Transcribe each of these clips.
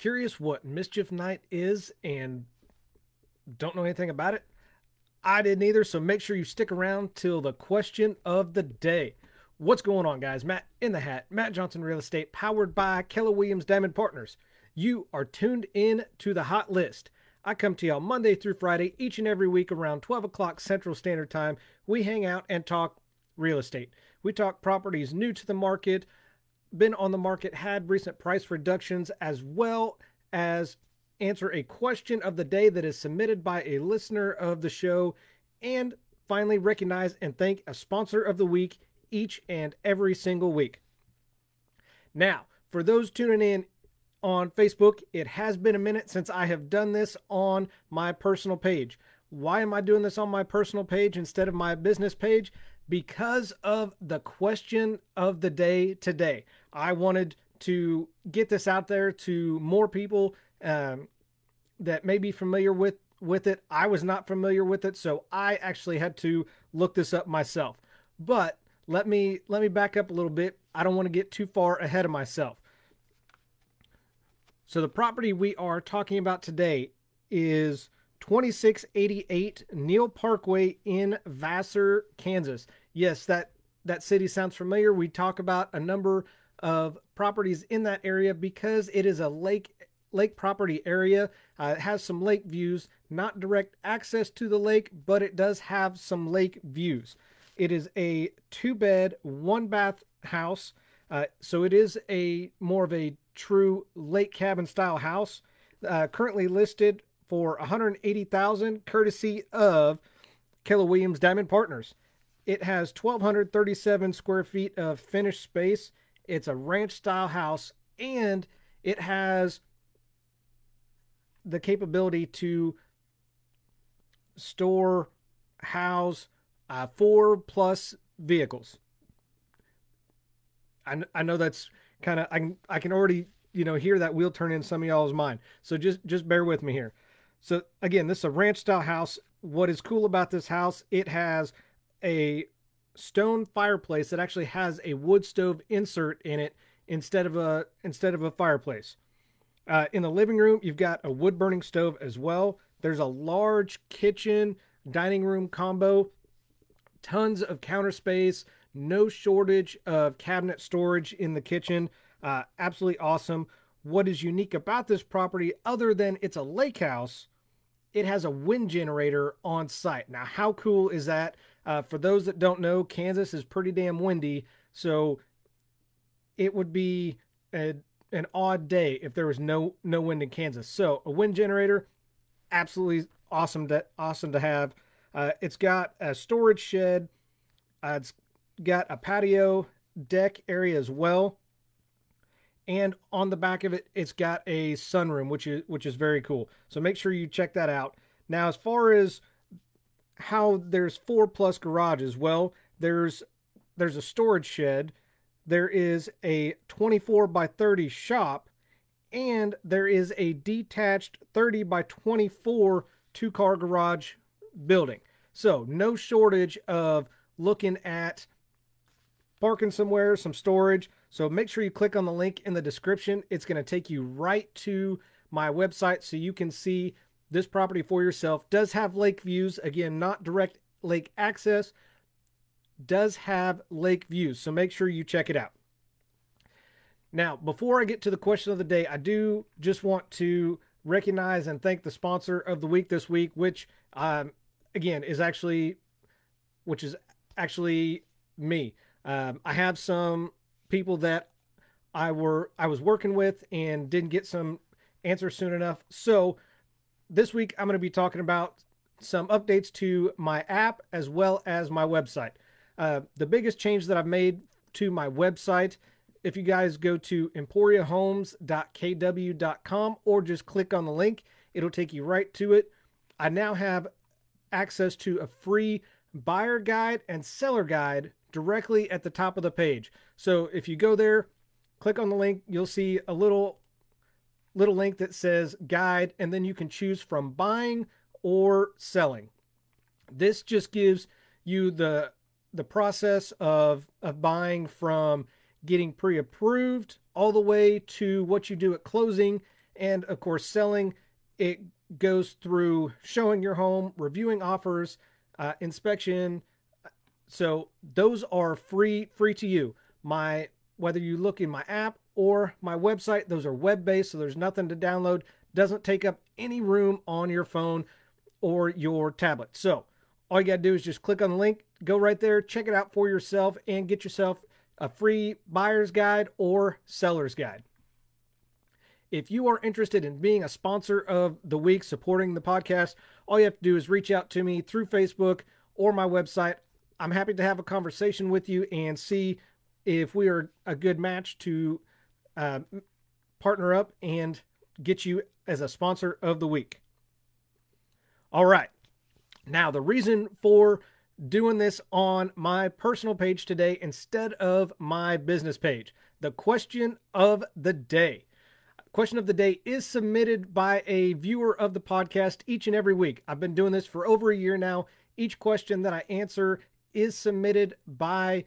Curious what Mischief Night is and don't know anything about it? I didn't either, so make sure you stick around till the question of the day. What's going on, guys? Matt in the hat, Matt Johnson Real Estate, powered by Keller Williams Diamond Partners. You are tuned in to the hot list. I come to y'all Monday through Friday, each and every week around 12 o'clock Central Standard Time. We hang out and talk real estate. We talk properties new to the market, been on the market, had recent price reductions, as well as answer a question of the day that is submitted by a listener of the show, and finally recognize and thank a sponsor of the week each and every single week. Now, for those tuning in on Facebook, it has been a minute since I have done this on my personal page. Why am I doing this on my personal page instead of my business page? Because of the question of the day today. I wanted to get this out there to more people that may be familiar with it. I was not familiar with it, so I actually had to look this up myself. But let me back up a little bit. I don't want to get too far ahead of myself. So the property we are talking about today is 2688 Neill Parkway in Vassar, Kansas. Yes, that city sounds familiar. We talk about a number of properties in that area because it is a lake property area. It has some lake views, not direct access to the lake, but it does have some lake views. It is a 2-bed, 1-bath house. So it is more of a true lake cabin style house. Currently listed for $180,000, courtesy of Keller Williams Diamond Partners. It has 1,237 square feet of finished space. It's a ranch style house, and it has the capability to house 4+ vehicles. I know that's kind of, I can already, hear that wheel turn in some of y'all's mind. So just bear with me here. So again, this is a ranch style house. What is cool about this house, it has a stone fireplace that actually has a wood stove insert in it instead of a fireplace. In the living room, you've got a wood burning stove as well. There's a large kitchen dining room combo, tons of counter space, no shortage of cabinet storage in the kitchen. Absolutely awesome. What is unique about this property, other than it's a lake house, it has a wind generator on site. Now, how cool is that? For those that don't know, Kansas is pretty damn windy, so it would be an odd day if there was no wind in Kansas. So a wind generator, absolutely awesome to have. It's got a storage shed. It's got a patio deck area as well. And on the back of it, it's got a sunroom, which is very cool. So make sure you check that out. Now, as far as how there's 4+ garages, well, there's a storage shed, there is a 24x30 shop, and there is a detached 30x24 2-car garage building. So no shortage of looking at parking somewhere, some storage. So make sure you click on the link in the description. It's going to take you right to my website so you can see this property for yourself. Does have lake views. Again, not direct lake access. Does have lake views. So make sure you check it out. Now, before I get to the question of the day, I do just want to recognize and thank the sponsor of the week this week, which again is actually me. I have some people that I was working with and didn't get some answers soon enough. So this week I'm going to be talking about some updates to my app as well as my website. The biggest change that I've made to my website, if you guys go to emporiahomes.kw.com or just click on the link, it'll take you right to it. I now have access to a free buyer guide and seller guide directly at the top of the page. So if you go there, click on the link, you'll see a little link that says guide, and then you can choose from buying or selling. This just gives you the process of buying, from getting pre-approved all the way to what you do at closing, And of course, selling, it goes through showing your home, reviewing offers, inspection. So those are free to you. Whether you look in my app or my website, those are web-based, so there's nothing to download. Doesn't take up any room on your phone or your tablet. So all you got to do is just click on the link, go right there, check it out for yourself, and get yourself a free buyer's guide or seller's guide. If you are interested in being a sponsor of the week, supporting the podcast, all you have to do is reach out to me through Facebook or my website. I'm happy to have a conversation with you and see if we are a good match to partner up and get you as a sponsor of the week. All right. Now, the reason for doing this on my personal page today instead of my business page, the question of the day. Question of the day is submitted by a viewer of the podcast each and every week. I've been doing this for over a year now. Each question that I answer is submitted by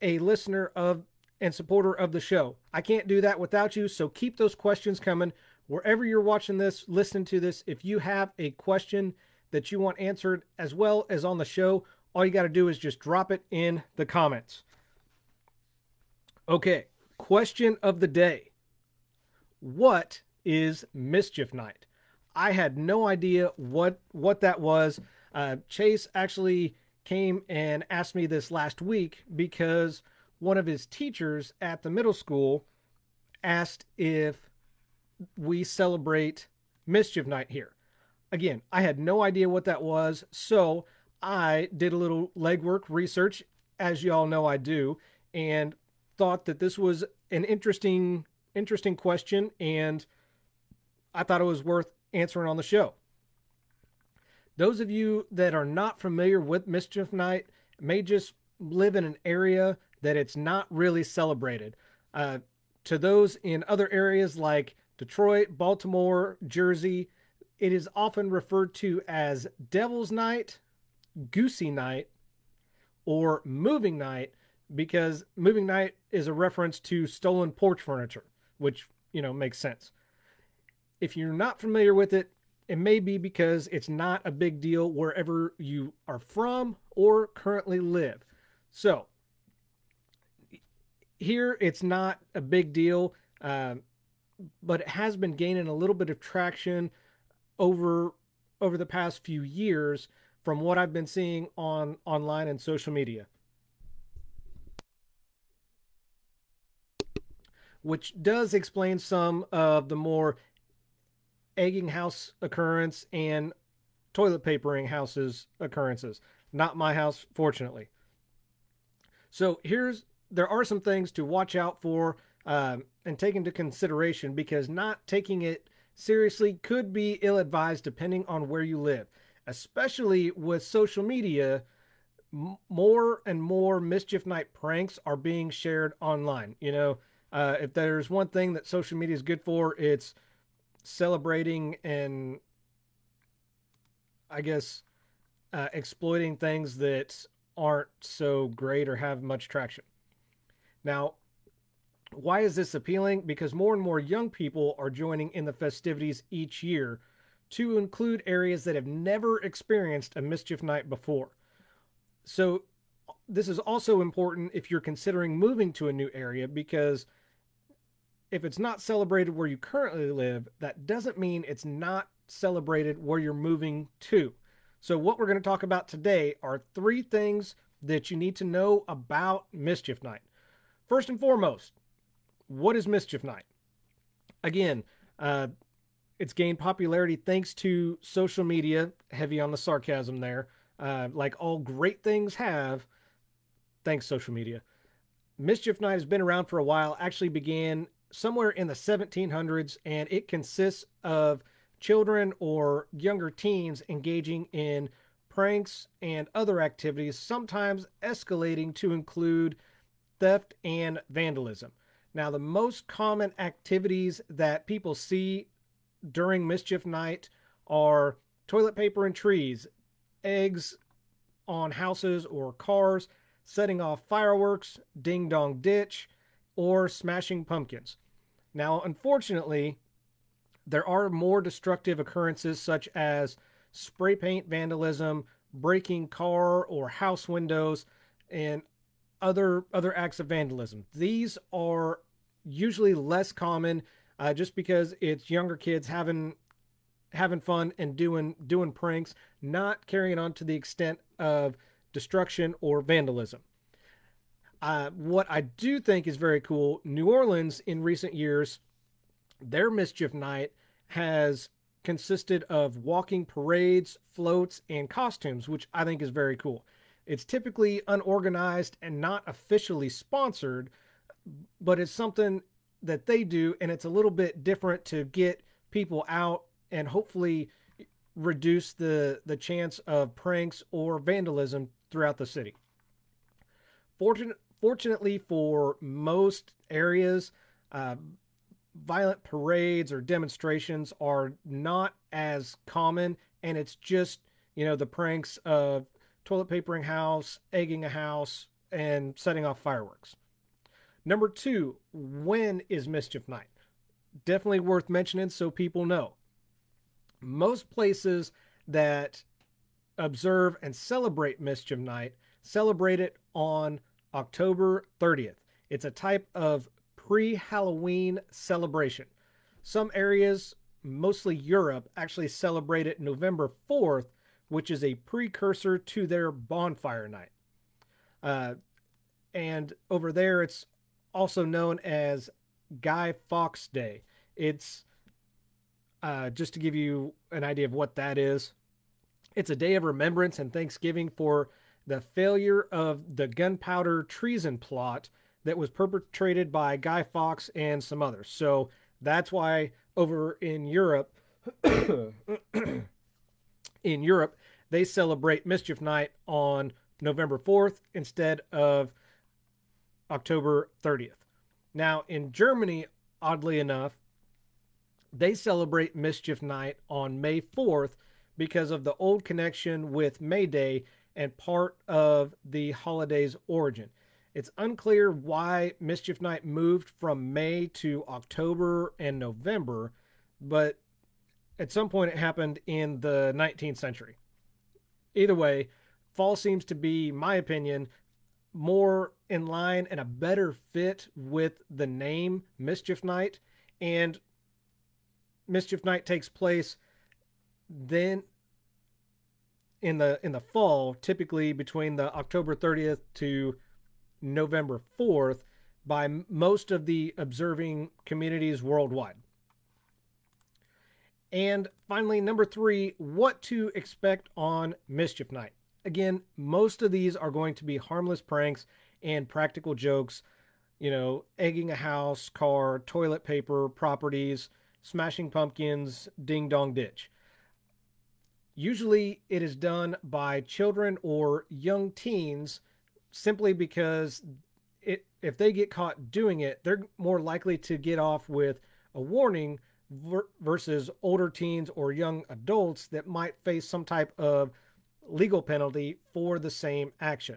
a listener of and supporter of the show. I can't do that without you, so keep those questions coming. Wherever you're watching this, listening to this, if you have a question that you want answered as well as on the show, all you got to do is just drop it in the comments. Okay, question of the day. What is Mischief Night? I had no idea what that was. Chase actually came and asked me this last week because one of his teachers at the middle school asked if we celebrate Mischief Night here. Again, I had no idea what that was, so I did a little legwork research, as y'all know I do, and thought that this was an interesting question, and I thought it was worth answering on the show. Those of you that are not familiar with Mischief Night may just live in an area that it's not really celebrated. To those in other areas like Detroit, Baltimore, Jersey, it is often referred to as Devil's Night, Goosey Night, or Moving Night, because Moving Night is a reference to stolen porch furniture, which, makes sense. If you're not familiar with it, it may be because it's not a big deal wherever you are from or currently live. So here it's not a big deal, but it has been gaining a little bit of traction over the past few years from what I've been seeing online and social media, which does explain some of the more egging house occurrence and toilet papering houses occurrences. Not my house, fortunately. So there are some things to watch out for and take into consideration, because not taking it seriously could be ill-advised depending on where you live, especially with social media. More and more Mischief Night pranks are being shared online. If there's one thing that social media is good for, it's celebrating and, I guess, exploiting things that aren't so great or have much traction. Now, why is this appealing? Because more and more young people are joining in the festivities each year to include areas that have never experienced a Mischief Night before. So this is also important if you're considering moving to a new area, because if it's not celebrated where you currently live, that doesn't mean it's not celebrated where you're moving to. So what we're going to talk about today are 3 things that you need to know about Mischief Night. First and foremost, what is Mischief Night? Again, it's gained popularity thanks to social media, heavy on the sarcasm there, like all great things have, thanks social media. Mischief Night has been around for a while, actually began somewhere in the 1700s, and it consists of children or younger teens engaging in pranks and other activities, sometimes escalating to include theft and vandalism. Now, the most common activities that people see during Mischief Night are toilet paper and trees, eggs on houses or cars, setting off fireworks, ding-dong ditch, or smashing pumpkins. Now, unfortunately, There are more destructive occurrences such as spray paint vandalism, breaking car or house windows, and other acts of vandalism. These are usually less common, just because it's younger kids having fun and doing pranks, not carrying on to the extent of destruction or vandalism. What I do think is very cool, New Orleans in recent years, their Mischief Night has consisted of walking parades, floats, and costumes, which I think is very cool. It's typically unorganized and not officially sponsored, but it's something that they do, and it's a little bit different to get people out and hopefully reduce the chance of pranks or vandalism throughout the city. Fortunately for most areas, violent parades or demonstrations are not as common, and it's just, the pranks of toilet papering house, egging a house, and setting off fireworks. Number 2, when is Mischief Night? Definitely worth mentioning so people know. Most places that observe and celebrate Mischief Night celebrate it on October 30th. It's a type of pre-Halloween celebration. Some areas, mostly Europe, actually celebrate it November 4th, which is a precursor to their bonfire night. And over there, it's also known as Guy Fawkes Day. It's just to give you an idea of what that is. It's a day of remembrance and thanksgiving for the failure of the gunpowder treason plot that was perpetrated by Guy Fawkes and some others. So that's why over in Europe, they celebrate Mischief Night on November 4th instead of October 30th. Now, in Germany, oddly enough, they celebrate Mischief Night on May 4th because of the old connection with May Day and part of the holiday's origin. It's unclear why Mischief Night moved from May to October and November, but at some point it happened in the 19th century. Either way, fall seems to be, my opinion, more in line and a better fit with the name Mischief Night. And Mischief Night takes place then in the fall, typically between the October 30th to November 4th by most of the observing communities worldwide. And finally, number 3, what to expect on Mischief Night. Again, most of these are going to be harmless pranks and practical jokes, egging a house, car, toilet paper, properties, smashing pumpkins, ding dong ditch. Usually it is done by children or young teens simply because if they get caught doing it, they're more likely to get off with a warning versus older teens or young adults that might face some type of legal penalty for the same action.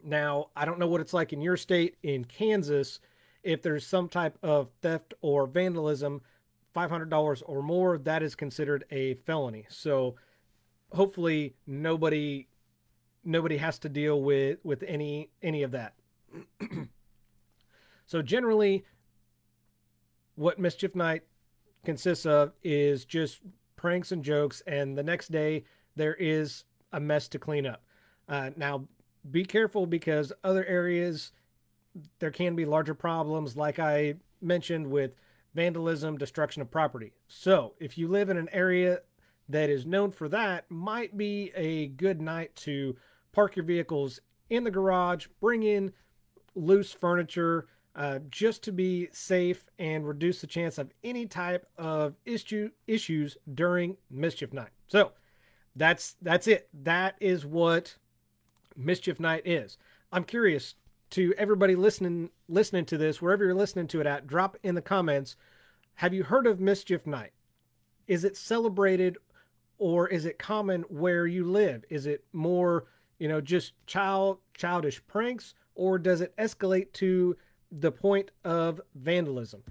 Now, I don't know what it's like in your state, in Kansas, if there's some type of theft or vandalism, $500 or more, that is considered a felony. So hopefully nobody has to deal with any of that. So generally, what Mischief Night consists of is just pranks and jokes, and the next day there is a mess to clean up. Now, be careful because other areas, there can be larger problems, like I mentioned, with vandalism, destruction of property. So if you live in an area that is known for that, might be a good night to park your vehicles in the garage, bring in loose furniture, just to be safe and reduce the chance of any type of issues during Mischief Night. So that's it. That is what Mischief Night is. I'm curious, to everybody listening to this, wherever you're listening to it at, drop in the comments, have you heard of Mischief Night? Is it celebrated, or is it common where you live? Is it more, just childish pranks, or does it escalate to the point of vandalism?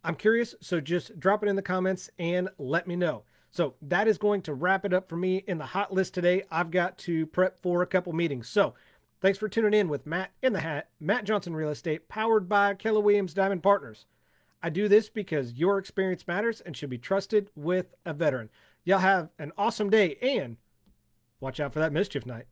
I'm curious, so just drop it in the comments and let me know. So that is going to wrap it up for me in the hot list today. I've got to prep for a couple meetings. So thanks for tuning in with Matt in the Hat, Matt Johnson Real Estate, powered by Keller Williams Diamond Partners. I do this because your experience matters and should be trusted with a veteran. Y'all have an awesome day and watch out for that mischief night.